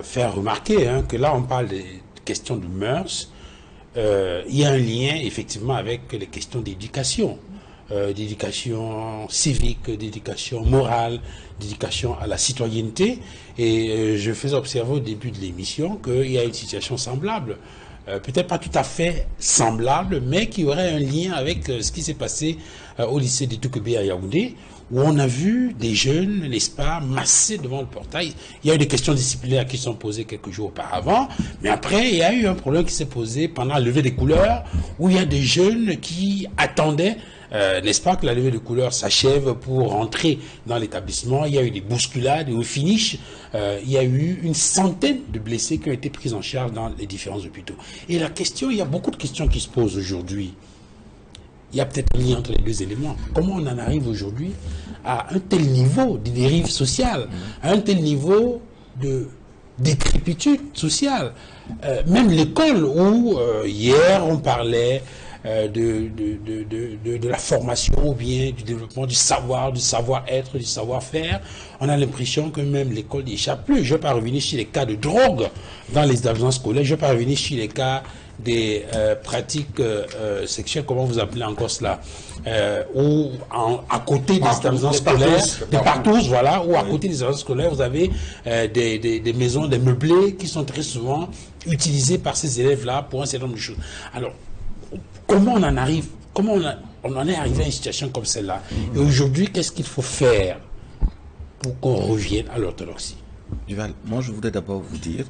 faire remarquer que là on parle des questions de mœurs, il y a un lien effectivement avec les questions d'éducation, d'éducation civique, d'éducation morale, d'éducation à la citoyenneté, et je faisais observer au début de l'émission qu'il y a une situation semblable. Peut-être pas tout à fait semblable, mais qui aurait un lien avec ce qui s'est passé au lycée de Toukébé à Yaoundé, où on a vu des jeunes, n'est-ce pas, massés devant le portail. Il y a eu des questions disciplinaires qui sont posées quelques jours auparavant, mais après, il y a eu un problème qui s'est posé pendant la levée des couleurs, où il y a des jeunes qui attendaient, n'est-ce pas, que la levée des couleurs s'achève pour rentrer dans l'établissement. Il y a eu des bousculades et au finish, il y a eu une centaine de blessés qui ont été pris en charge dans les différents hôpitaux. Et la question, il y a beaucoup de questions qui se posent aujourd'hui. Il y a peut-être un lien entre les deux éléments. Comment on en arrive aujourd'hui à un tel niveau de dérive sociale, à un tel niveau de décrépitude sociale? Même l'école où hier on parlait de la formation ou bien du développement du savoir-être, du savoir-faire, on a l'impression que même l'école n'y échappe plus. Je ne vais pas revenir sur les cas de drogue dans les établissements scolaires, je ne vais pas revenir sur les cas des pratiques sexuelles, comment vous appelez encore cela, ou à côté des établissements scolaires, des partous, voilà, ou à côté des établissements scolaires, vous avez des maisons, des meublés qui sont très souvent utilisés par ces élèves-là pour un certain nombre de choses. Alors, comment on en arrive, comment on en est arrivé à une situation comme celle-là? Et aujourd'hui, qu'est-ce qu'il faut faire pour qu'on revienne à l'orthodoxie? Duval, moi je voudrais d'abord vous dire,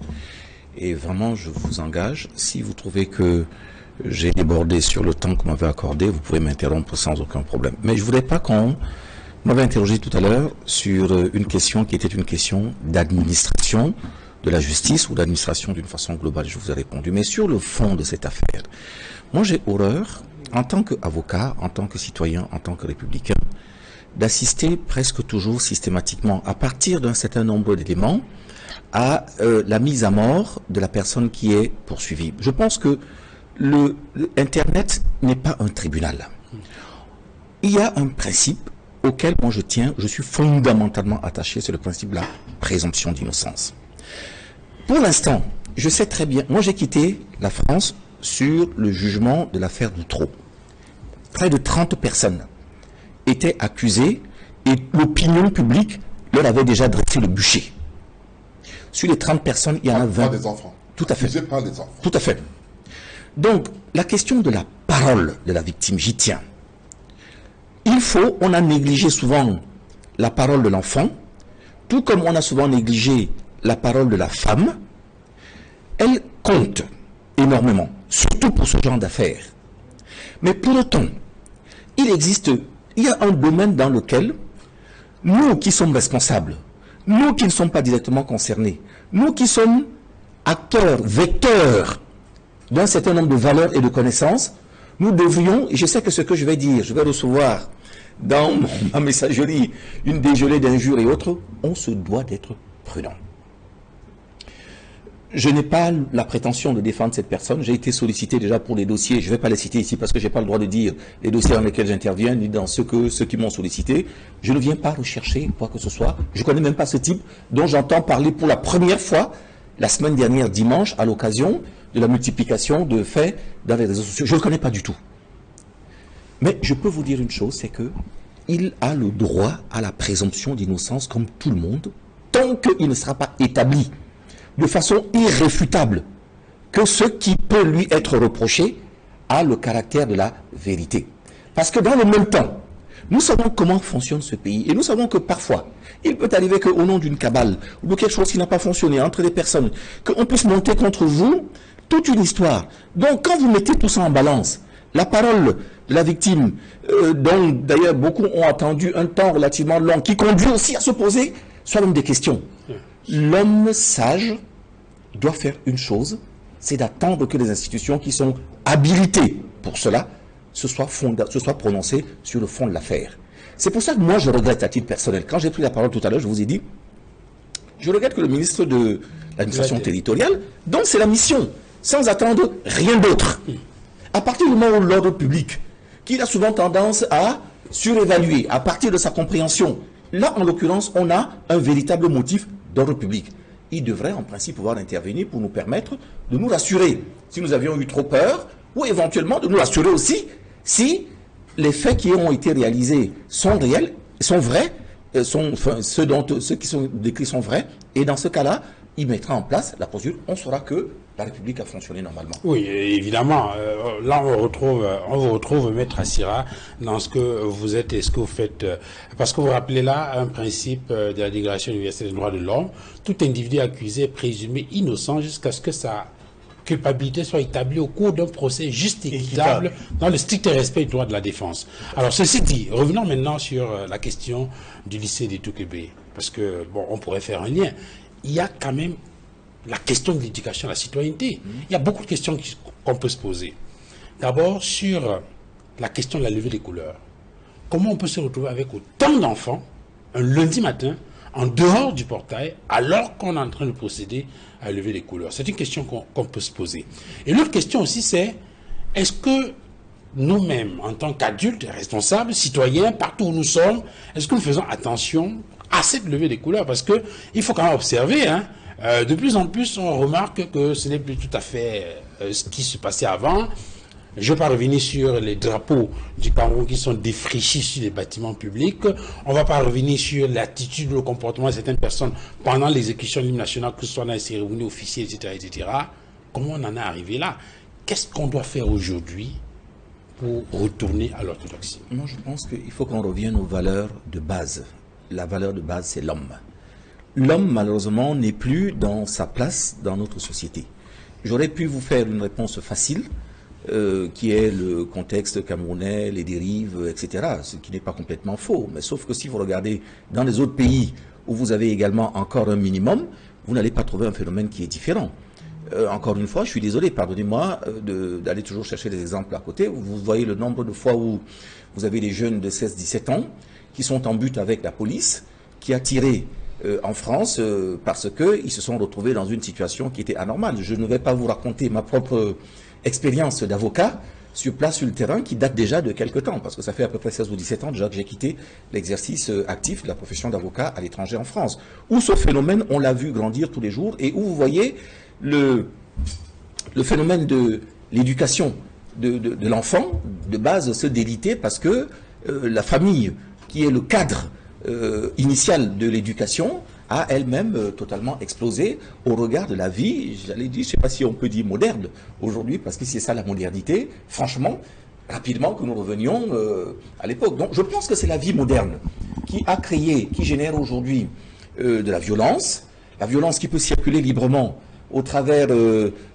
et vraiment je vous engage, si vous trouvez que j'ai débordé sur le temps que vous m'avez accordé, vous pouvez m'interrompre sans aucun problème. Mais je ne voudrais pas qu'on m'avait interrogé tout à l'heure sur une question qui était une question d'administration de la justice ou d'administration d'une façon globale, je vous ai répondu. Mais sur le fond de cette affaire, moi j'ai horreur, en tant qu'avocat, en tant que citoyen, en tant que républicain, d'assister presque toujours systématiquement, à partir d'un certain nombre d'éléments, à la mise à mort de la personne qui est poursuivie. Je pense que Internet n'est pas un tribunal. Il y a un principe auquel moi je tiens, je suis fondamentalement attaché, c'est le principe de la présomption d'innocence. Pour l'instant, je sais très bien, moi j'ai quitté la France sur le jugement de l'affaire d'Outreau. Près de 30 personnes étaient accusées et l'opinion publique leur avait déjà dressé le bûcher. Sur les 30 personnes, il y en a 20. Pas des enfants. Tout à fait. Pas des enfants. Tout à fait. Donc, la question de la parole de la victime, j'y tiens. On a négligé souvent la parole de l'enfant, tout comme on a souvent négligé la parole de la femme. Elle compte énormément, surtout pour ce genre d'affaires. Mais pour autant, il y a un domaine dans lequel nous qui sommes responsables, nous qui ne sommes pas directement concernés, nous qui sommes acteurs, vecteurs d'un certain nombre de valeurs et de connaissances, nous devrions, et je sais que ce que je vais dire, je vais recevoir dans ma messagerie une dégelée d'injures et autres, on se doit d'être prudent. Je n'ai pas la prétention de défendre cette personne. J'ai été sollicité déjà pour les dossiers. Je ne vais pas les citer ici parce que je n'ai pas le droit de dire les dossiers dans lesquels j'interviens, ni dans ceux qui m'ont sollicité. Je ne viens pas rechercher quoi que ce soit. Je ne connais même pas ce type dont j'entends parler pour la première fois la semaine dernière, dimanche, à l'occasion de la multiplication de faits dans les réseaux sociaux. Je ne le connais pas du tout. Mais je peux vous dire une chose, c'est qu'il a le droit à la présomption d'innocence comme tout le monde, tant qu'il ne sera pas établi de façon irréfutable que ce qui peut lui être reproché a le caractère de la vérité. Parce que dans le même temps, nous savons comment fonctionne ce pays et nous savons que parfois, il peut arriver qu'au nom d'une cabale ou de quelque chose qui n'a pas fonctionné entre les personnes, qu'on puisse monter contre vous toute une histoire. Donc quand vous mettez tout ça en balance, la parole de la victime, dont d'ailleurs beaucoup ont attendu un temps relativement long, qui conduit aussi à se poser soi-même des questions. L'homme sage doit faire une chose, c'est d'attendre que les institutions qui sont habilitées pour cela se soient prononcées sur le fond de l'affaire. C'est pour ça que moi je regrette à titre personnel. Quand j'ai pris la parole tout à l'heure, je vous ai dit, je regrette que le ministre de l'administration territoriale, dont c'est la mission, sans attendre rien d'autre, à partir du moment où l'ordre public, qu'il a souvent tendance à surévaluer, à partir de sa compréhension, là en l'occurrence on a un véritable motif d'ordre public. il devrait en principe pouvoir intervenir pour nous permettre de nous rassurer si nous avions eu trop peur, ou éventuellement de nous rassurer aussi si les faits qui ont été réalisés sont réels, sont vrais, ceux qui sont décrits sont vrais, et dans ce cas-là, il mettra en place la procédure, on saura que la République a fonctionné normalement. Oui, évidemment. Là, on vous retrouve, Maître Assira, dans ce que vous êtes et ce que vous faites. Parce que vous rappelez là un principe de la Déclaration universelle des droits de l'homme. Tout individu accusé est présumé innocent jusqu'à ce que sa culpabilité soit établie au cours d'un procès juste et équitable dans le strict respect du droit de la défense. Alors, ceci dit, revenons maintenant sur la question du lycée des Touquébé. Parce que, bon, on pourrait faire un lien. Il y a quand même la question de l'éducation à la citoyenneté. Il y a beaucoup de questions qu'on peut se poser. D'abord, sur la question de la levée des couleurs. Comment on peut se retrouver avec autant d'enfants, un lundi matin, en dehors du portail, alors qu'on est en train de procéder à lever les couleurs? C'est une question qu'on peut se poser. Et l'autre question aussi, c'est est-ce que nous-mêmes, en tant qu'adultes, responsables, citoyens, partout où nous sommes, est-ce que nous faisons attention à cette levée des couleurs? Parce qu'il faut quand même observer, hein, de plus en plus, on remarque que ce n'est plus tout à fait ce qui se passait avant. Je ne vais pas revenir sur les drapeaux du Cameroun qui sont défraîchis sur les bâtiments publics. On ne va pas revenir sur l'attitude ou le comportement de certaines personnes pendant l'exécution de l'hymne national, que ce soit dans les cérémonies officielles, etc., etc. Comment on en est arrivé là? Qu'est-ce qu'on doit faire aujourd'hui pour retourner à l'orthodoxie? Moi, je pense qu'il faut qu'on revienne aux valeurs de base. La valeur de base, c'est l'homme. L'homme, malheureusement, n'est plus dans sa place dans notre société. J'aurais pu vous faire une réponse facile, qui est le contexte camerounais, les dérives, etc., ce qui n'est pas complètement faux. Mais sauf que si vous regardez dans les autres pays où vous avez également encore un minimum, vous n'allez pas trouver un phénomène qui est différent. Encore une fois, je suis désolé, pardonnez-moi d'aller toujours chercher des exemples à côté. Vous voyez le nombre de fois où vous avez des jeunes de 16-17 ans qui sont en but avec la police, qui a tiré en France parce qu'ils se sont retrouvés dans une situation qui était anormale. Je ne vais pas vous raconter ma propre expérience d'avocat sur place, sur le terrain, qui date déjà de quelques temps, parce que ça fait à peu près 16 ou 17 ans déjà que j'ai quitté l'exercice actif de la profession d'avocat à l'étranger en France, où ce phénomène, on l'a vu grandir tous les jours, et où vous voyez le phénomène de l'éducation de l'enfant, de base, se déliter, parce que la famille, qui est le cadre initial de l'éducation, a elle-même totalement explosé au regard de la vie, j'allais dire, je ne sais pas si on peut dire moderne aujourd'hui, parce que c'est ça la modernité, franchement, rapidement que nous revenions à l'époque. Donc je pense que c'est la vie moderne qui a créé, qui génère aujourd'hui de la violence qui peut circuler librement au travers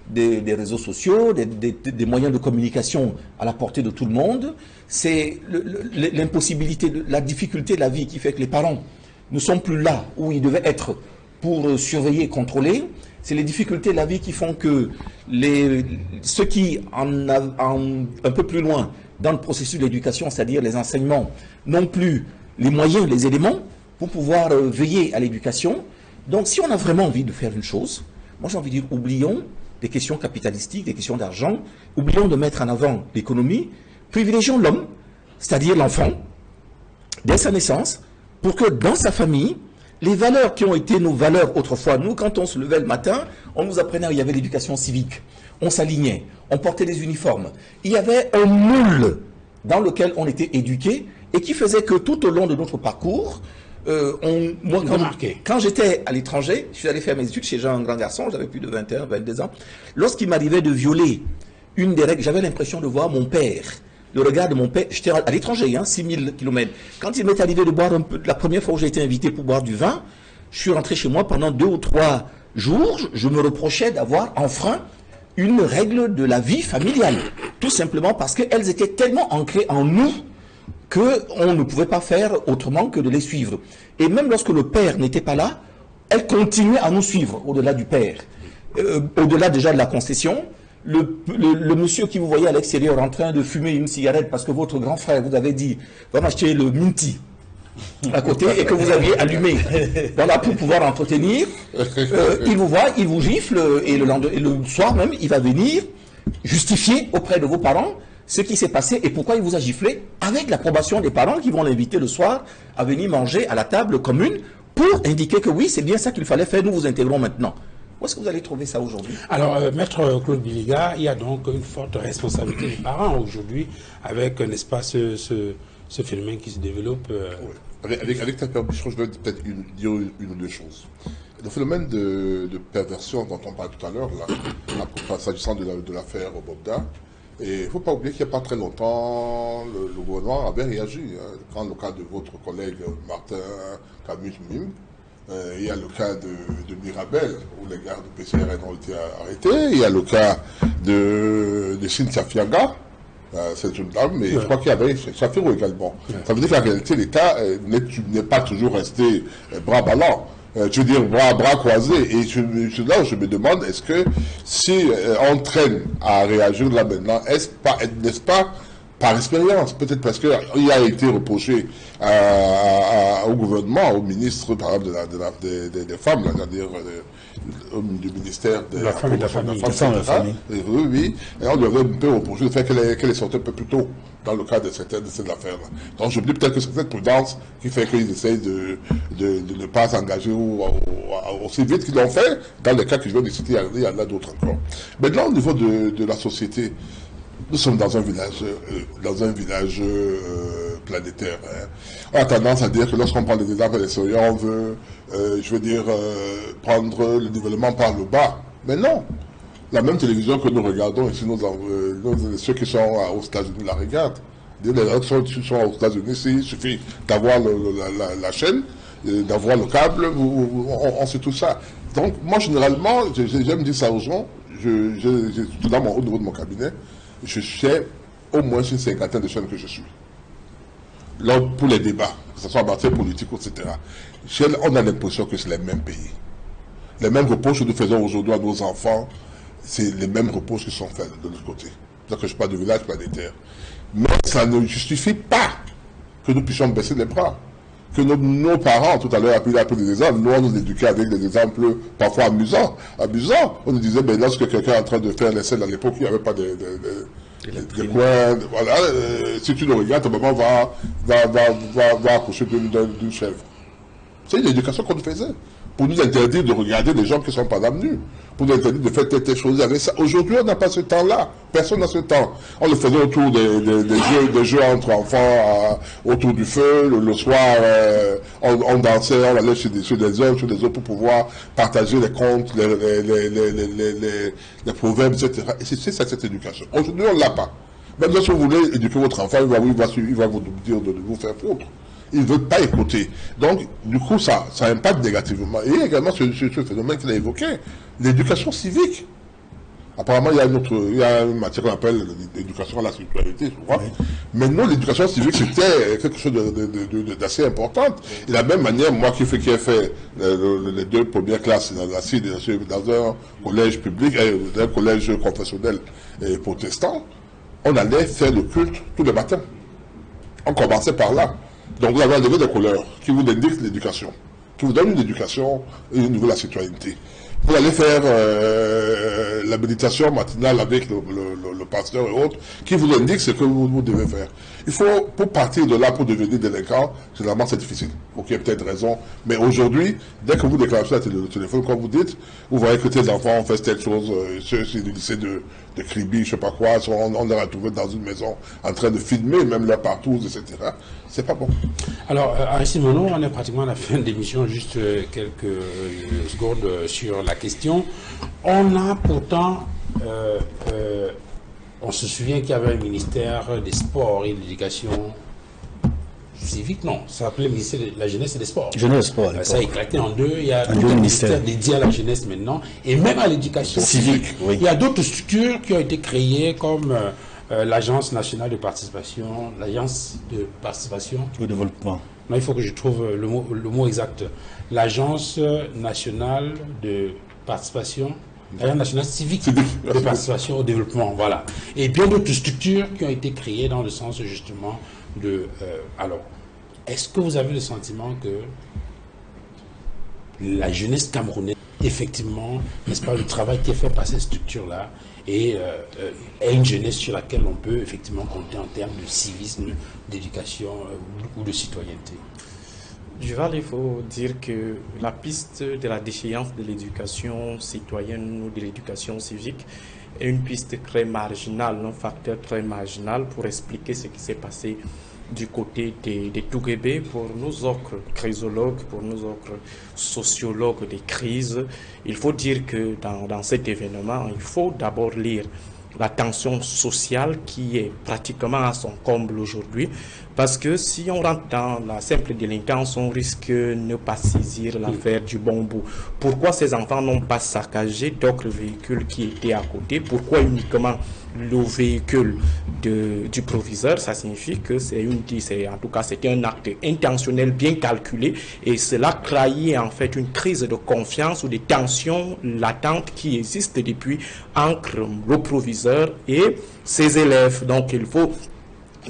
des réseaux sociaux, des moyens de communication à la portée de tout le monde. C'est l'impossibilité, la difficulté de la vie qui fait que les parents ne sont plus là où ils devaient être pour surveiller et contrôler. C'est les difficultés de la vie qui font que ceux qui un peu plus loin dans le processus de l'éducation, c'est-à-dire les enseignements, n'ont plus les moyens, les éléments pour pouvoir veiller à l'éducation. Donc si on a vraiment envie de faire une chose, moi j'ai envie de dire, oublions des questions capitalistiques, des questions d'argent, oublions de mettre en avant l'économie, privilégions l'homme, c'est-à-dire l'enfant, dès sa naissance, pour que dans sa famille, les valeurs qui ont été nos valeurs autrefois, nous, quand on se levait le matin, on nous apprenait, il y avait l'éducation civique, on s'alignait, on portait des uniformes. Il y avait un moule dans lequel on était éduqué et qui faisait que tout au long de notre parcours, moi, quand j'étais à l'étranger, je suis allé faire mes études chez un grand garçon, j'avais plus de 21, 22 ans. Lorsqu'il m'arrivait de violer une des règles, j'avais l'impression de voir mon père. Le regard de mon père, j'étais à l'étranger, 6000 km. Quand il m'est arrivé de boire un peu, la première fois où j'ai été invité pour boire du vin, je suis rentré chez moi pendant 2 ou 3 jours, je me reprochais d'avoir enfreint une règle de la vie familiale. Tout simplement parce qu'elles étaient tellement ancrées en nous qu'on ne pouvait pas faire autrement que de les suivre. Et même lorsque le père n'était pas là, elles continuaient à nous suivre au-delà du père. Au-delà déjà de la concession, le monsieur qui vous voyez à l'extérieur en train de fumer une cigarette parce que votre grand frère vous avait dit va m'acheter le Minty à côté et que vous aviez allumé, voilà, pour pouvoir entretenir, il vous voit, il vous gifle et le soir même il va venir justifier auprès de vos parents ce qui s'est passé et pourquoi il vous a giflé, avec l'approbation des parents qui vont l'inviter le soir à venir manger à la table commune pour indiquer que oui, c'est bien ça qu'il fallait faire, nous vous intégrons maintenant. Où est-ce que vous allez trouver ça aujourd'hui? Alors, Maître Claude Biliga, il y a donc une forte responsabilité des parents aujourd'hui avec, n'est-ce pas, ce phénomène qui se développe. Oui. Avec ta permission, je vais peut-être dire une ou deux choses. Le phénomène de perversion dont on parlait tout à l'heure, là, s'agissant de l'affaire Bogda, et il ne faut pas oublier qu'il n'y a pas très longtemps, le gouvernement avait réagi. Hein, dans le cas de votre collègue Martin Camus-Mim, il y a le cas de Mirabel, où les gardes du PCRN ont été arrêtés. Il y a le cas de Cynthia Fiaga, cette jeune dame, mais je crois qu'il y avait Chafiro également. Ça veut dire qu'en réalité, l'État n'est pas toujours resté bras ballants. Je veux dire, bras croisés. Et là où je me demande, est-ce que si on traîne à réagir là maintenant, n'est-ce pas par expérience, peut-être parce qu'il a été reproché au gouvernement, au ministre, par exemple, des femmes, c'est-à-dire du ministère de la femme et de la famille. Oui, oui. Et on lui avait un peu reproché le fait qu'elle est sortie un peu plus tôt dans le cas de cette affaire-là. Donc je me dis peut-être que c'est cette prudence qui fait qu'ils essayent de ne pas s'engager aussi vite qu'ils l'ont fait. Dans les cas que je viens de citer, il y en a d'autres encore. Maintenant, au niveau de la société, nous sommes dans un village planétaire. Hein. On a tendance à dire que lorsqu'on prend des exemples extérieurs, on veut, prendre le développement par le bas. Mais non. La même télévision que nous regardons ici, ceux qui sont aux États-Unis la regardent. Les gens qui sont aux États-Unis, il suffit d'avoir la chaîne, d'avoir le câble, on sait tout ça. Donc, moi, généralement, j'aime dire ça aux gens, au niveau de mon cabinet, je sais au moins une cinquantaine de chaînes que je suis. Là, pour les débats, que ce soit en matière politique, etc. On a l'impression que c'est les mêmes pays. Les mêmes reproches que nous faisons aujourd'hui à nos enfants, c'est les mêmes reproches qui sont faits de l'autre côté. Donc, je parle de village planétaire. Mais ça ne justifie pas que nous puissions baisser les bras. Que nos parents, tout à l'heure, appelaient des exemples. Nous, on nous éduquait avec des exemples parfois amusants. On nous disait, ben, lorsque quelqu'un est en train de faire l'essai à l'époque, il n'y avait pas de coins. Voilà, si tu le regardes, ta maman va accoucher d'une chèvre. C'est une éducation qu'on nous faisait. Pour nous interdire de regarder les gens qui ne sont pas nus. Pour nous interdire de faire telle chose avec ça. Aujourd'hui, on n'a pas ce temps-là. Personne n'a ce temps. On le faisait autour des jeux entre enfants, autour du feu. Le soir, on dansait, on allait chez des hommes, chez des autres pour pouvoir partager les contes, les proverbes, etc. Et c'est ça, cette éducation. Aujourd'hui, on ne l'a pas. Même si vous voulez éduquer votre enfant, il va vous dire de vous faire foutre. Ils ne veulent pas écouter. Donc, du coup, ça impacte négativement. Et également, ce phénomène qu'il a évoqué, l'éducation civique. Apparemment, il y a une matière qu'on appelle l'éducation à la citoyenneté, je crois. Oui. Mais non, l'éducation civique, c'était quelque chose d'assez important. Et de la même manière, moi qui ai fait les 2 premières classes dans un collège public, un collège confessionnel et protestant, on allait faire le culte tous les matins. On commençait par là. Donc vous avez un degré de couleur qui vous indique l'éducation, qui vous donne une éducation et au niveau de la citoyenneté. Vous allez faire la méditation matinale avec le pasteur et autres, qui vous indique ce que vous devez faire. Il faut, pour partir de là, pour devenir délinquant, généralement c'est difficile. Ok, peut-être raison. Mais aujourd'hui, dès que vous déclarez le téléphone, comme vous dites, vous voyez que tes enfants ont fait telle chose, ceux du lycée de Kribi, je sais pas quoi, on les a retrouvés dans une maison en train de filmer, même leur partouze, etc. C'est pas bon. Alors, Aristide Monod, on est pratiquement à la fin de l'émission, juste quelques secondes sur la question. On a pourtant, on se souvient qu'il y avait un ministère des Sports et de l'Éducation civique, non, ça s'appelait le ministère de la Jeunesse et des Sports. Jeunesse et Sports. Ça a éclaté en deux. Il y a un ministère dédié à la jeunesse maintenant, et même à l'éducation civique. Oui. Il y a d'autres structures qui ont été créées comme l'Agence nationale de participation, l'Agence de participation au développement. Non, il faut que je trouve le mot exact. L'Agence nationale de participation, l'Agence nationale civique de participation au développement, voilà. Et bien d'autres structures qui ont été créées dans le sens justement de... alors, est-ce que vous avez le sentiment que la jeunesse camerounaise, effectivement, n'est-ce pas, le travail qui est fait par ces structures-là, est une jeunesse sur laquelle on peut effectivement compter en termes de civisme, d'éducation ou de citoyenneté? Duval, il faut dire que la piste de la déchéance de l'éducation citoyenne ou de l'éducation civique est une piste très marginale, un facteur très marginal pour expliquer ce qui s'est passé du côté des Touguébé. Pour nous autres crisologues, pour nous autres sociologues des crises, il faut dire que dans cet événement, il faut d'abord lire la tension sociale qui est pratiquement à son comble aujourd'hui, parce que si on rentre dans la simple délinquance, on risque de ne pas saisir l'affaire du bon bout. Pourquoi ces enfants n'ont pas saccagé d'autres véhicules qui étaient à côté? Pourquoi uniquement le véhicule du proviseur? Ça signifie que en tout cas c'était un acte intentionnel bien calculé, et cela trahit en fait une crise de confiance ou des tensions latentes qui existent depuis entre le proviseur et ses élèves. Donc il faut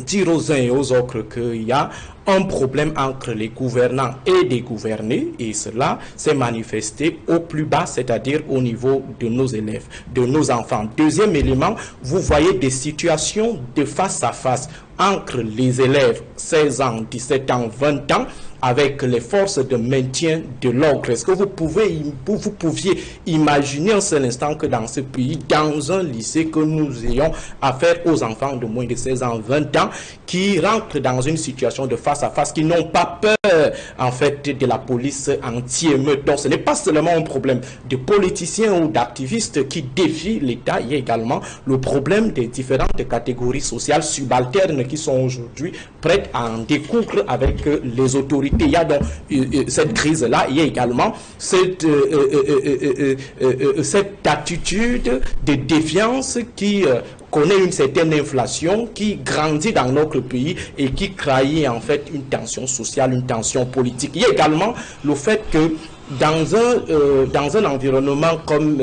dire aux uns et aux autres qu'il y a un problème entre les gouvernants et les gouvernés, et cela s'est manifesté au plus bas, c'est-à-dire au niveau de nos élèves, de nos enfants. Deuxième élément, vous voyez des situations de face à face entre les élèves 16 ans, 17 ans, 20 ans, avec les forces de maintien de l'ordre. Est-ce que vous pouviez imaginer un seul instant que dans ce pays, dans un lycée, que nous ayons affaire aux enfants de moins de 16 ans, 20 ans, qui rentrent dans une situation de face à face, qui n'ont pas peur, en fait, de la police anti-émeute. Donc, ce n'est pas seulement un problème de politiciens ou d'activistes qui défient l'État, il y a également le problème des différentes catégories sociales subalternes qui sont aujourd'hui prêtes à en découdre avec les autorités. Il y a donc cette crise-là, il y a également cette attitude de défiance qui connaît une certaine inflation, qui grandit dans notre pays et qui trahit en fait une tension sociale, une tension politique. Il y a également le fait que dans un environnement comme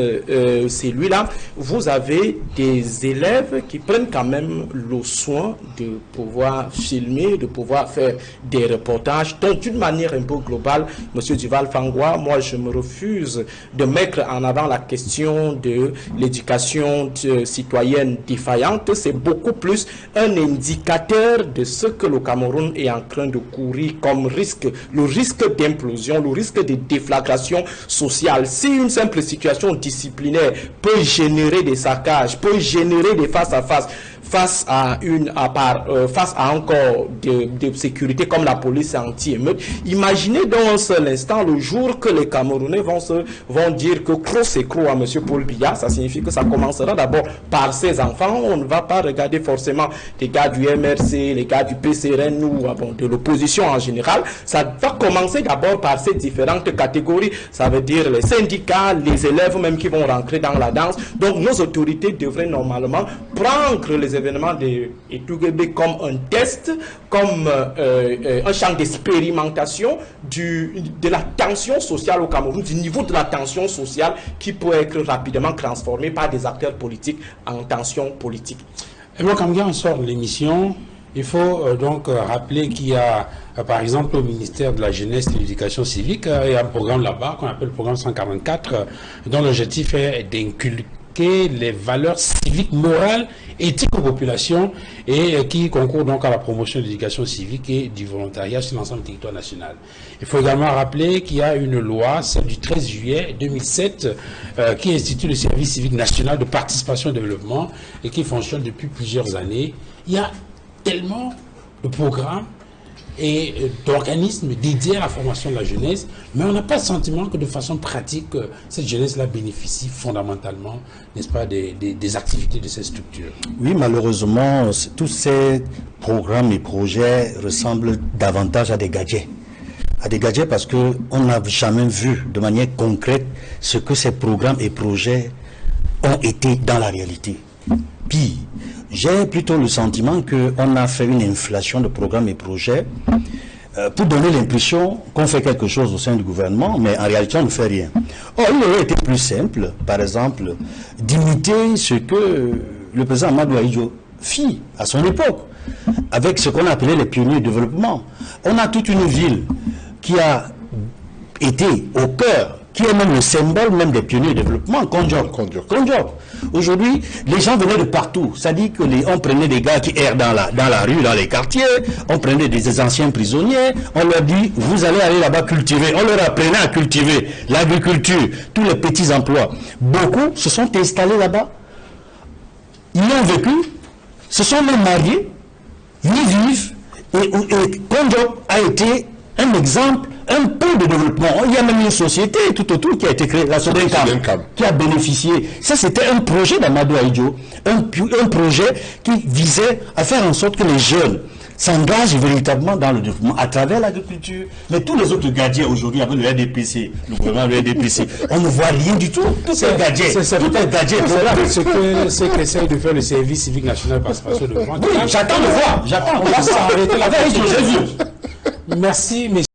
celui-là, vous avez des élèves qui prennent quand même le soin de pouvoir filmer, de pouvoir faire des reportages. Donc, d'une manière un peu globale, M. Duval Fangwa, moi, je me refuse de mettre en avant la question de l'éducation citoyenne défaillante. C'est beaucoup plus un indicateur de ce que le Cameroun est en train de courir comme risque, le risque d'implosion, le risque de déflagration sociale. Si une simple situation disciplinaire peut générer des saccages, peut générer des face-à-face, face à un corps de sécurité comme la police anti-émeute, imaginez dans un seul instant le jour que les Camerounais vont dire que Cros c'est Cros à M. Paul Biya. Ça signifie que ça commencera d'abord par ses enfants. On ne va pas regarder forcément les gars du MRC, les gars du PCRN ou de l'opposition en général. Ça va commencer d'abord par ces différentes catégories. Ça veut dire les syndicats, les élèves même qui vont rentrer dans la danse. Donc nos autorités devraient normalement prendre les événements de Touguébé comme un test, comme un champ d'expérimentation de la tension sociale au Cameroun, du niveau de la tension sociale qui peut être rapidement transformé par des acteurs politiques en tension politique. Et moi, quand on sort de l'émission, il faut donc rappeler qu'il y a, par exemple, au ministère de la Jeunesse et de l'Éducation civique, il y a un programme là-bas qu'on appelle le programme 144, dont l'objectif est d'inculquer les valeurs civiques, morales, éthiques aux populations et qui concourent donc à la promotion de l'éducation civique et du volontariat sur l'ensemble du territoire national. Il faut également rappeler qu'il y a une loi, celle du 13 juillet 2007, qui institue le service civique national de participation au développement et qui fonctionne depuis plusieurs années. Il y a tellement de programmes et d'organismes dédiés à la formation de la jeunesse, mais on n'a pas le sentiment que de façon pratique, cette jeunesse-là bénéficie fondamentalement, n'est-ce pas, des activités de ces structures. Oui, malheureusement, tous ces programmes et projets ressemblent davantage à des gadgets. À des gadgets parce qu'on n'a jamais vu de manière concrète ce que ces programmes et projets ont été dans la réalité. Pire, j'ai plutôt le sentiment qu'on a fait une inflation de programmes et projets pour donner l'impression qu'on fait quelque chose au sein du gouvernement, mais en réalité on ne fait rien. Or, il aurait été plus simple, par exemple, d'imiter ce que le président Amadou Ahidjo fit à son époque, avec ce qu'on appelait les pionniers du développement. On a toute une ville qui a été au cœur, qui est même le symbole même des pionniers du développement, Kondiok. Aujourd'hui, les gens venaient de partout. Ça dit que on prenait des gars qui errent dans la rue, dans les quartiers, on prenait des anciens prisonniers, on leur dit, vous allez aller là-bas cultiver. On leur apprenait à cultiver l'agriculture, tous les petits emplois. Beaucoup se sont installés là-bas. Ils ont vécu, se sont même mariés, ils vivent. Et Kondiok a été un exemple, un pôle de développement. Il y a même une société tout autour qui a été créée, la Sodenkam, qui a bénéficié. Ça, c'était un projet d'Amadou Ahidjo, un projet qui visait à faire en sorte que les jeunes s'engagent véritablement dans le développement à travers l'agriculture. Mais tous les autres gadgets aujourd'hui avec le RDPC, le gouvernement du RDPC, on ne voit rien du tout. Tout est gadget. Tout est gadget. Ce qu'essaye de faire le service civique national participation de développement. Oui, j'attends de voir. J'attends. On va s'arrêter là. Merci, messieurs.